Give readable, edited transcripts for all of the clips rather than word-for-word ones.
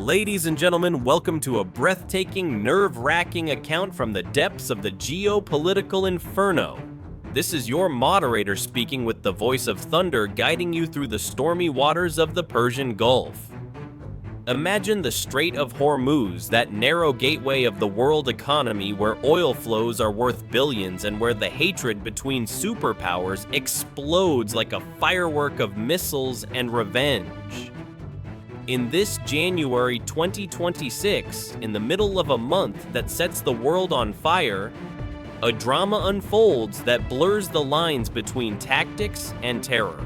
Ladies and gentlemen, welcome to a breathtaking, nerve-wracking account from the depths of the geopolitical inferno. This is your moderator speaking with the voice of thunder guiding you through the stormy waters of the Persian Gulf. Imagine the Strait of Hormuz, that narrow gateway of the world economy where oil flows are worth billions and where the hatred between superpowers explodes like a firework of missiles and revenge. In this January 2026, in the middle of a month that sets the world on fire, a drama unfolds that blurs the lines between tactics and terror.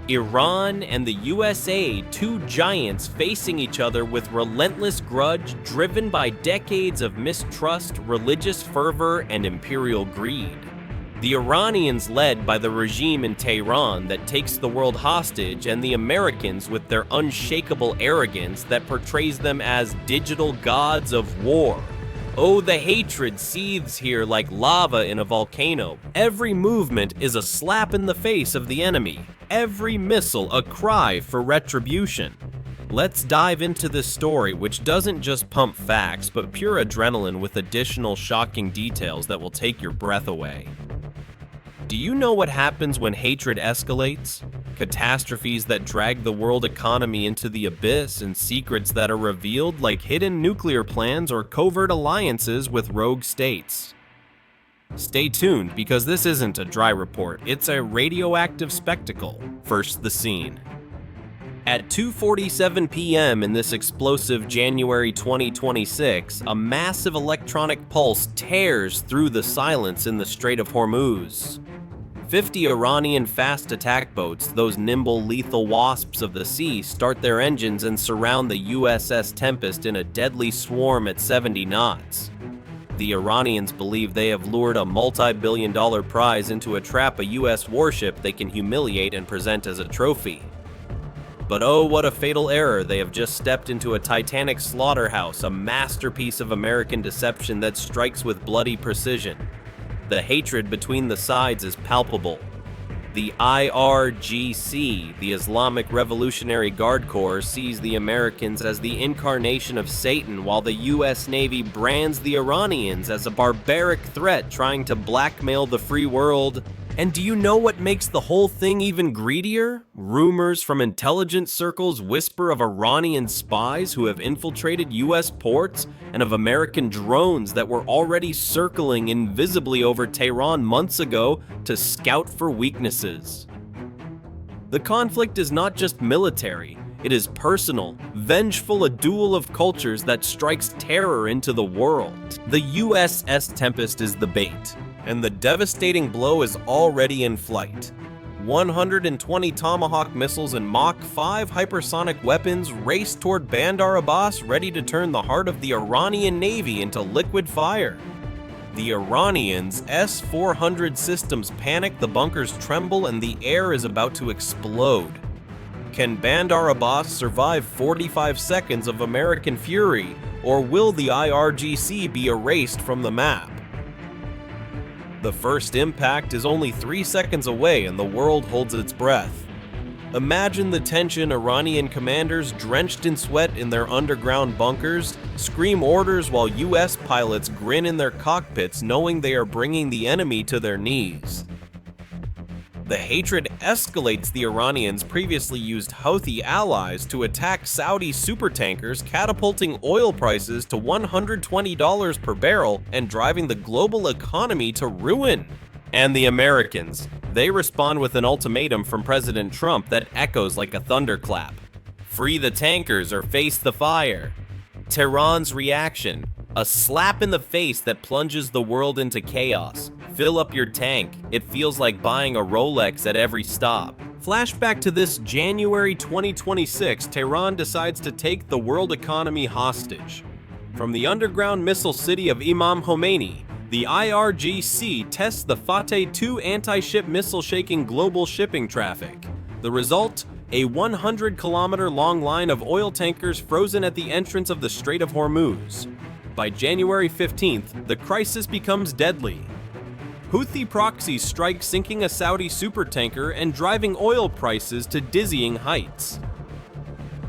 Iran and the USA, two giants facing each other with relentless grudge driven by decades of mistrust, religious fervor, and imperial greed. The Iranians led by the regime in Tehran that takes the world hostage, and the Americans with their unshakable arrogance that portrays them as digital gods of war. Oh, the hatred seethes here like lava in a volcano. Every movement is a slap in the face of the enemy. Every missile a cry for retribution. Let's dive into this story, which doesn't just pump facts, but pure adrenaline with additional shocking details that will take your breath away. Do you know what happens when hatred escalates? Catastrophes that drag the world economy into the abyss, and secrets that are revealed like hidden nuclear plans or covert alliances with rogue states. Stay tuned, because this isn't a dry report, it's a radioactive spectacle. First, the scene. At 2:47 p.m. in this explosive January 2026, a massive electronic pulse tears through the silence in the Strait of Hormuz. 50 Iranian fast attack boats, those nimble, lethal wasps of the sea, start their engines and surround the USS Tempest in a deadly swarm at 70 knots. The Iranians believe they have lured a multi-billion-dollar prize into a trap, a US warship they can humiliate and present as a trophy. But oh, what a fatal error. They have just stepped into a titanic slaughterhouse, a masterpiece of American deception that strikes with bloody precision. The hatred between the sides is palpable. The IRGC, the Islamic Revolutionary Guard Corps, sees the Americans as the incarnation of Satan, while the US Navy brands the Iranians as a barbaric threat trying to blackmail the free world. And do you know what makes the whole thing even greedier? Rumors from intelligence circles whisper of Iranian spies who have infiltrated US ports, and of American drones that were already circling invisibly over Tehran months ago to scout for weaknesses. The conflict is not just military, it is personal, vengeful, a duel of cultures that strikes terror into the world. The USS Tempest is the bait, and the devastating blow is already in flight. 120 Tomahawk missiles and Mach-5 hypersonic weapons race toward Bandar Abbas, ready to turn the heart of the Iranian Navy into liquid fire. The Iranians' S-400 systems panic, the bunkers tremble, and the air is about to explode. Can Bandar Abbas survive 45 seconds of American fury, or will the IRGC be erased from the map? The first impact is only 3 seconds away, and the world holds its breath. Imagine the tension. Iranian commanders, drenched in sweat in their underground bunkers, scream orders while US pilots grin in their cockpits, knowing they are bringing the enemy to their knees. The hatred escalates. The Iranians previously used Houthi allies to attack Saudi supertankers, catapulting oil prices to $120 per barrel and driving the global economy to ruin. And the Americans, they respond with an ultimatum from President Trump that echoes like a thunderclap. Free the tankers or face the fire. Tehran's reaction: a slap in the face that plunges the world into chaos. Fill up your tank. It feels like buying a Rolex at every stop. Flashback to this January 2026, Tehran decides to take the world economy hostage. From the underground missile city of Imam Khomeini, the IRGC tests the Fateh 2 anti-ship missile, shaking global shipping traffic. The result? A 100-kilometer-long line of oil tankers frozen at the entrance of the Strait of Hormuz. By January 15th, the crisis becomes deadly. Houthi proxies strike, sinking a Saudi supertanker and driving oil prices to dizzying heights.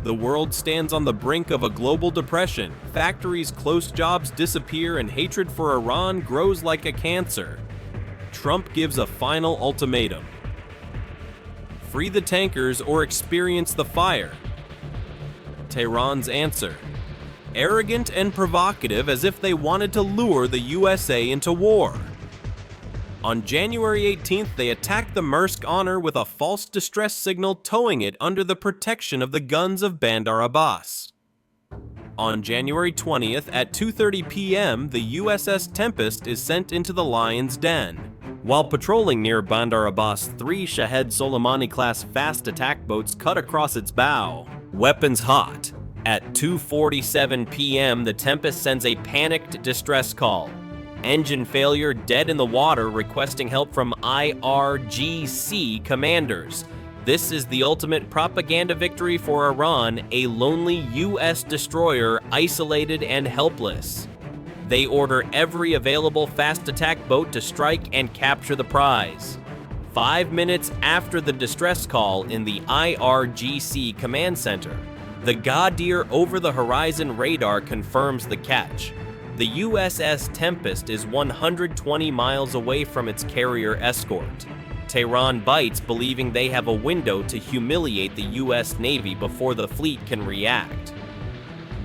The world stands on the brink of a global depression. Factories' close jobs disappear and hatred for Iran grows like a cancer. Trump gives a final ultimatum. Free the tankers or experience the fire. Tehran's answer. Arrogant and provocative, as if they wanted to lure the USA into war. On January 18th, they attacked the Maersk Honor with a false distress signal, towing it under the protection of the guns of Bandar Abbas. On January 20th at 2:30 p.m., the USS Tempest is sent into the lion's den. While patrolling near Bandar Abbas, 3 Shahed Soleimani-class fast attack boats cut across its bow. Weapons hot. At 2:47 p.m., the Tempest sends a panicked distress call. Engine failure, dead in the water, requesting help from IRGC commanders. This is the ultimate propaganda victory for Iran, a lonely U.S. destroyer, isolated and helpless. They order every available fast attack boat to strike and capture the prize. 5 minutes after the distress call in the IRGC command center, the Ghadir over-the-horizon radar confirms the catch. The USS Tempest is 120 miles away from its carrier escort. Tehran bites, believing they have a window to humiliate the US Navy before the fleet can react.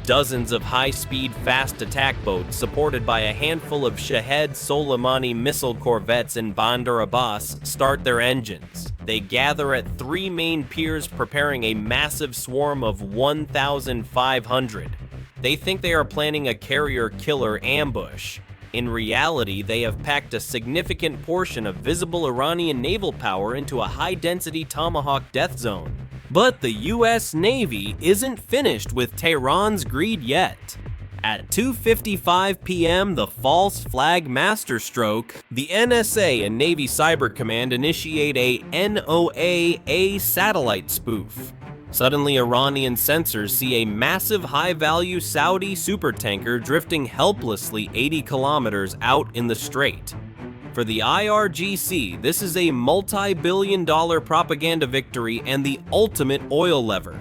Dozens of high-speed fast attack boats, supported by a handful of Shahed Soleimani missile corvettes in Bandar Abbas, start their engines. They gather at 3 main piers, preparing a massive swarm of 1,500. They think they are planning a carrier killer ambush. In reality, they have packed a significant portion of visible Iranian naval power into a high-density Tomahawk death zone. But the US Navy isn't finished with Tehran's greed yet. At 2:55 p.m., the false flag masterstroke, the NSA and Navy Cyber Command initiate a NOAA satellite spoof. Suddenly, Iranian sensors see a massive high-value Saudi supertanker drifting helplessly 80 kilometers out in the strait. For the IRGC, this is a multi-billion-dollar propaganda victory and the ultimate oil lever.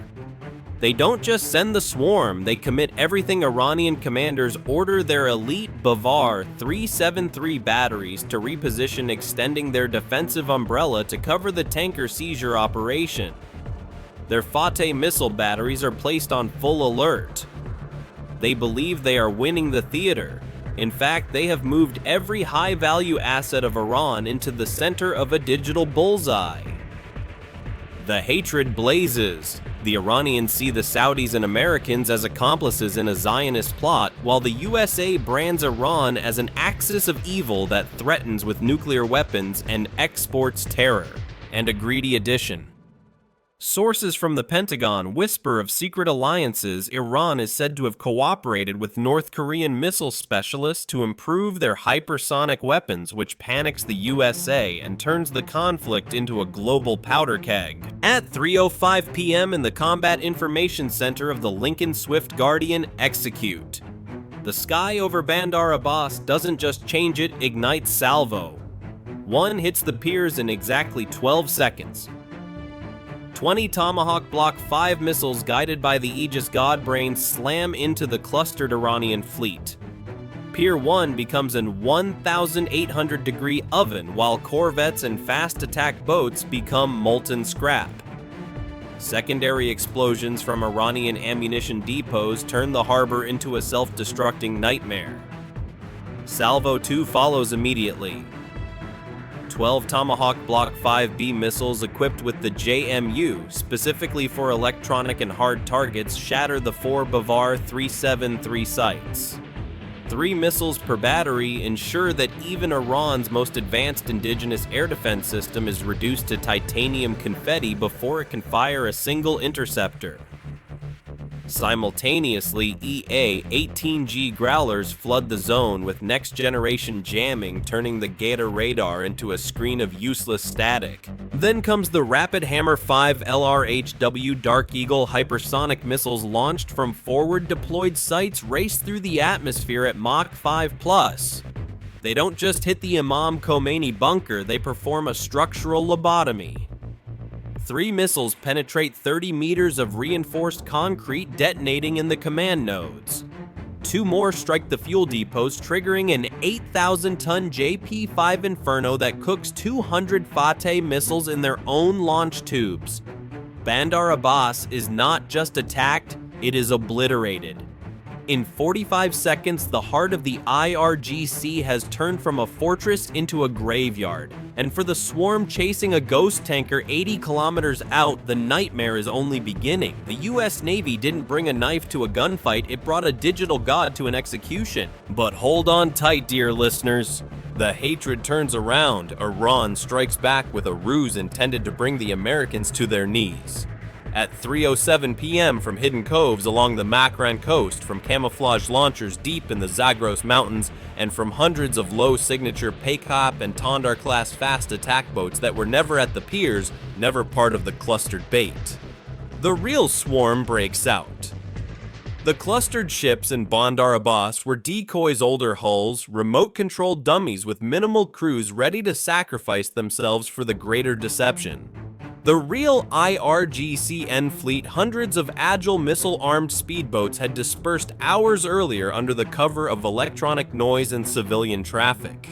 They don't just send the swarm, they commit everything. Iranian commanders order their elite Bavar 373 batteries to reposition, extending their defensive umbrella to cover the tanker seizure operation. Their Fateh missile batteries are placed on full alert. They believe they are winning the theater. In fact, they have moved every high-value asset of Iran into the center of a digital bullseye. The hatred blazes. The Iranians see the Saudis and Americans as accomplices in a Zionist plot, while the USA brands Iran as an axis of evil that threatens with nuclear weapons and exports terror. And a greedy addition. Sources from the Pentagon whisper of secret alliances. Iran is said to have cooperated with North Korean missile specialists to improve their hypersonic weapons, which panics the USA and turns the conflict into a global powder keg. At 3:05 p.m. in the Combat Information Center of the Lincoln Swift Guardian, execute. The sky over Bandar Abbas doesn't just change, it ignites salvo. One hits the piers in exactly 12 seconds. 20 Tomahawk Block 5 missiles guided by the Aegis Godbrain slam into the clustered Iranian fleet. Pier 1 becomes an 1,800-degree oven, while corvettes and fast attack boats become molten scrap. Secondary explosions from Iranian ammunition depots turn the harbor into a self-destructing nightmare. Salvo 2 follows immediately. 12 Tomahawk Block 5B missiles equipped with the JMU, specifically for electronic and hard targets, shatter the 4 Bavar 373 sites. 3 missiles per battery ensure that even Iran's most advanced indigenous air defense system is reduced to titanium confetti before it can fire a single interceptor. Simultaneously, EA-18G Growlers flood the zone with next-generation jamming, turning the Gator radar into a screen of useless static. Then comes the Rapid Hammer 5 LRHW Dark Eagle hypersonic missiles launched from forward-deployed sites race through the atmosphere at Mach-5+. They don't just hit the Imam Khomeini bunker, they perform a structural lobotomy. 3 missiles penetrate 30 meters of reinforced concrete, detonating in the command nodes. 2 more strike the fuel depots, triggering an 8,000-ton JP-5 Inferno that cooks 200 Fateh missiles in their own launch tubes. Bandar Abbas is not just attacked, it is obliterated. In 45 seconds, the heart of the IRGC has turned from a fortress into a graveyard. And for the swarm chasing a ghost tanker 80 kilometers out, the nightmare is only beginning. The US Navy didn't bring a knife to a gunfight, it brought a digital god to an execution. But hold on tight, dear listeners. The hatred turns around. Iran strikes back with a ruse intended to bring the Americans to their knees. At 3:07 p.m. from hidden coves along the Makran coast, from camouflage launchers deep in the Zagros Mountains, and from hundreds of low-signature Peykop and Tandar-class fast attack boats that were never at the piers, never part of the clustered bait. The real swarm breaks out. The clustered ships in Bandar Abbas were decoys' older hulls, remote-controlled dummies with minimal crews ready to sacrifice themselves for the greater deception. The real IRGC fleet, hundreds of agile missile-armed speedboats, had dispersed hours earlier under the cover of electronic noise and civilian traffic.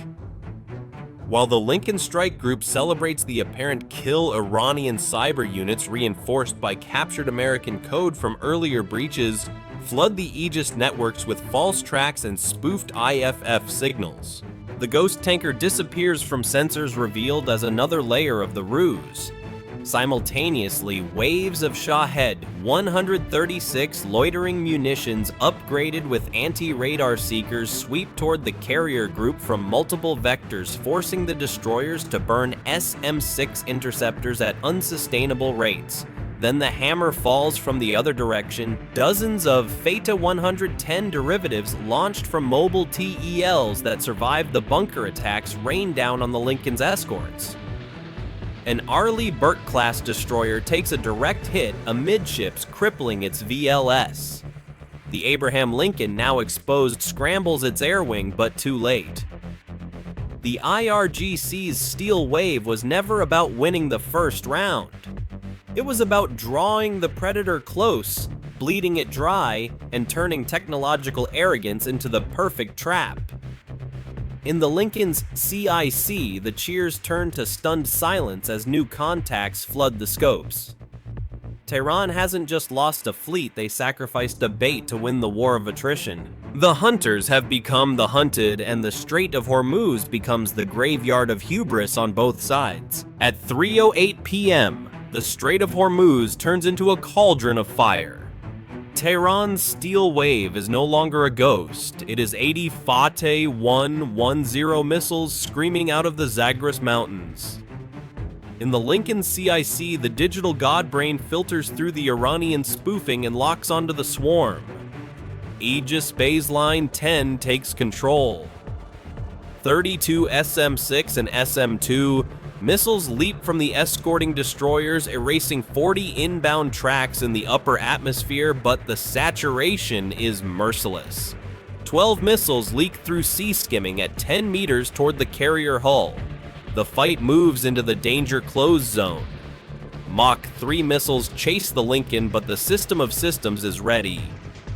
While the Lincoln Strike Group celebrates the apparent kill Iranian cyber units reinforced by captured American code from earlier breaches, flood the Aegis networks with false tracks and spoofed IFF signals. The ghost tanker disappears from sensors revealed as another layer of the ruse. Simultaneously, waves of Shahed 136 loitering munitions upgraded with anti-radar seekers sweep toward the carrier group from multiple vectors, forcing the destroyers to burn SM-6 interceptors at unsustainable rates. Then the hammer falls from the other direction. Dozens of Feta 110 derivatives launched from mobile TELs that survived the bunker attacks rain down on the Lincoln's escorts. An Arleigh Burke-class destroyer takes a direct hit amidships, crippling its VLS. The Abraham Lincoln, now exposed, scrambles its air wing, but too late. The IRGC's Steel Wave was never about winning the first round. It was about drawing the predator close, bleeding it dry, and turning technological arrogance into the perfect trap. In the Lincoln's CIC, the cheers turn to stunned silence as new contacts flood the scopes. Tehran hasn't just lost a fleet, they sacrificed a bait to win the war of attrition. The hunters have become the hunted, and the Strait of Hormuz becomes the graveyard of hubris on both sides. At 3:08 p.m., the Strait of Hormuz turns into a cauldron of fire. Tehran's Steel Wave is no longer a ghost. It is 80 Fateh 110 missiles screaming out of the Zagros Mountains. In the Lincoln CIC, the digital godbrain filters through the Iranian spoofing and locks onto the swarm. Aegis Baseline 10 takes control. 32 SM-6 and SM-2 missiles leap from the escorting destroyers, erasing 40 inbound tracks in the upper atmosphere, but the saturation is merciless. 12 missiles leak through sea skimming at 10 meters toward the carrier hull. The fight moves into the danger close zone. Mach-5 missiles chase the Lincoln, but the system of systems is ready.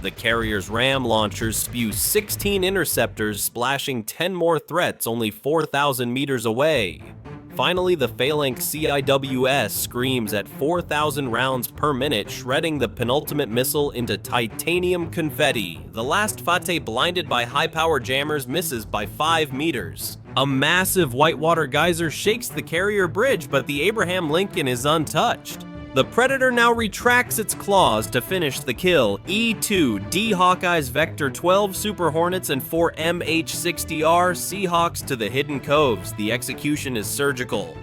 The carrier's ram launchers spew 16 interceptors, splashing 10 more threats only 4,000 meters away. Finally, the Phalanx CIWS screams at 4,000 rounds per minute, shredding the penultimate missile into titanium confetti. The last Fateh, blinded by high-power jammers, misses by 5 meters. A massive whitewater geyser shakes the carrier bridge, but the Abraham Lincoln is untouched. The Predator now retracts its claws to finish the kill. E-2, Hawkeye's Vector 12 Super Hornets and 4 MH-60R Seahawks to the hidden coves. The execution is surgical.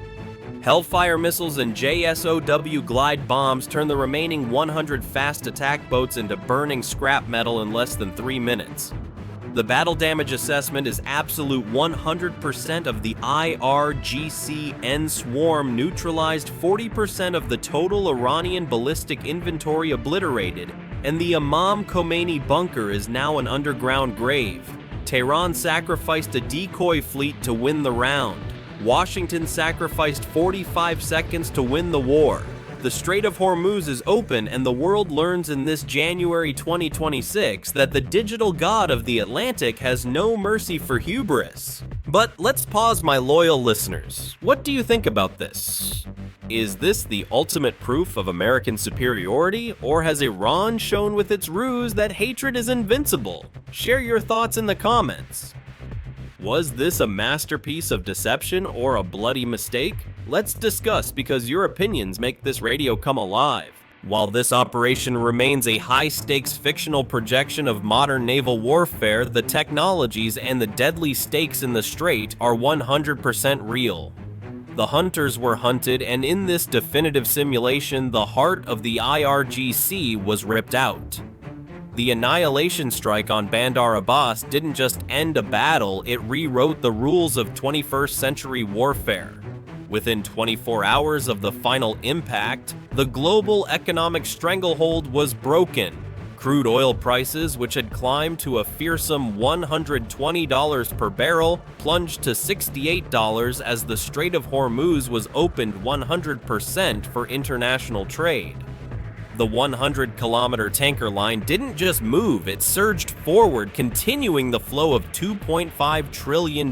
Hellfire missiles and JSOW glide bombs turn the remaining 100 fast attack boats into burning scrap metal in less than 3 minutes. The battle damage assessment is absolute. 100% of the IRGC swarm neutralized, 40% of the total Iranian ballistic inventory obliterated, and the Imam Khomeini bunker is now an underground grave. Tehran sacrificed a decoy fleet to win the round. Washington sacrificed 45 seconds to win the war. The Strait of Hormuz is open, and the world learns in this January 2026 that the digital god of the Atlantic has no mercy for hubris. But let's pause, my loyal listeners. What do you think about this? Is this the ultimate proof of American superiority, or has Iran shown with its ruse that hatred is invincible? Share your thoughts in the comments. Was this a masterpiece of deception or a bloody mistake? Let's discuss, because your opinions make this radio come alive. While this operation remains a high-stakes fictional projection of modern naval warfare, the technologies and the deadly stakes in the strait are 100% real. The hunters were hunted, and in this definitive simulation, the heart of the IRGC was ripped out. The annihilation strike on Bandar Abbas didn't just end a battle, it rewrote the rules of 21st century warfare. Within 24 hours of the final impact, the global economic stranglehold was broken. Crude oil prices, which had climbed to a fearsome $120 per barrel, plunged to $68 as the Strait of Hormuz was opened 100% for international trade. The 100-kilometer tanker line didn't just move, it surged forward, continuing the flow of $2.5 trillion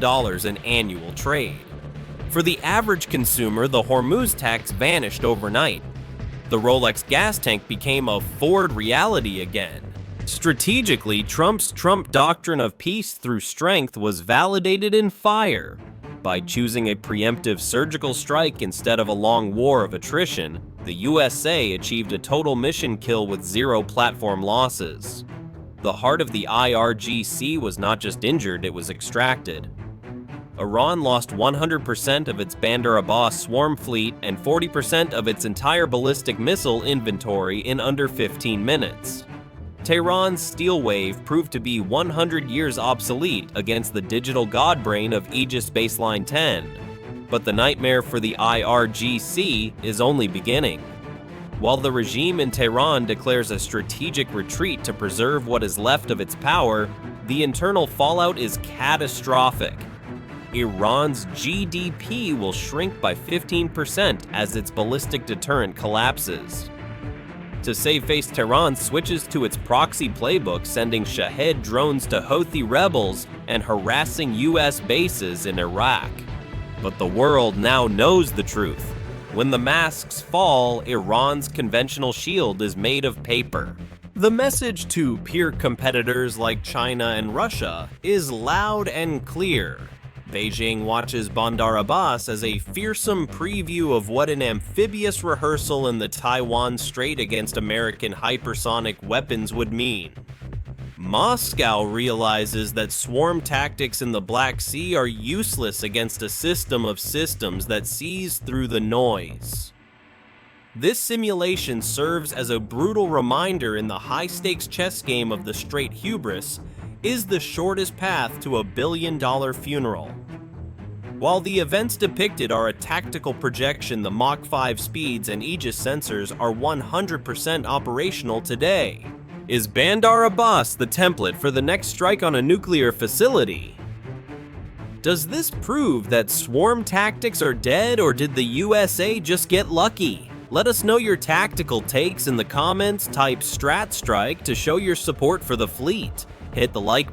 in annual trade. For the average consumer, the Hormuz tax vanished overnight. The Rolex gas tank became a Ford reality again. Strategically, Trump's doctrine of peace through strength was validated in fire. By choosing a preemptive surgical strike instead of a long war of attrition, the USA achieved a total mission kill with 0 platform losses. The heart of the IRGC was not just injured, it was extracted. Iran lost 100% of its Bandar Abbas swarm fleet and 40% of its entire ballistic missile inventory in under 15 minutes. Tehran's steel wave proved to be 100 years obsolete against the digital godbrain of Aegis Baseline 10. But the nightmare for the IRGC is only beginning. While the regime in Tehran declares a strategic retreat to preserve what is left of its power, the internal fallout is catastrophic. Iran's GDP will shrink by 15% as its ballistic deterrent collapses. To save face, Tehran switches to its proxy playbook, sending Shahed drones to Houthi rebels and harassing US bases in Iraq. But the world now knows the truth. When the masks fall, Iran's conventional shield is made of paper. The message to peer competitors like China and Russia is loud and clear. Beijing watches Bandar Abbas as a fearsome preview of what an amphibious rehearsal in the Taiwan Strait against American hypersonic weapons would mean. Moscow realizes that swarm tactics in the Black Sea are useless against a system of systems that sees through the noise. This simulation serves as a brutal reminder in the high-stakes chess game of the Strait hubris is the shortest path to a billion-dollar funeral. While the events depicted are a tactical projection, the Mach-5 speeds and Aegis sensors are 100% operational today. Is Bandar Abbas the template for the next strike on a nuclear facility? Does this prove that swarm tactics are dead, or did the USA just get lucky? Let us know your tactical takes in the comments. Type Strat Strike to show your support for the fleet. Hit the like button.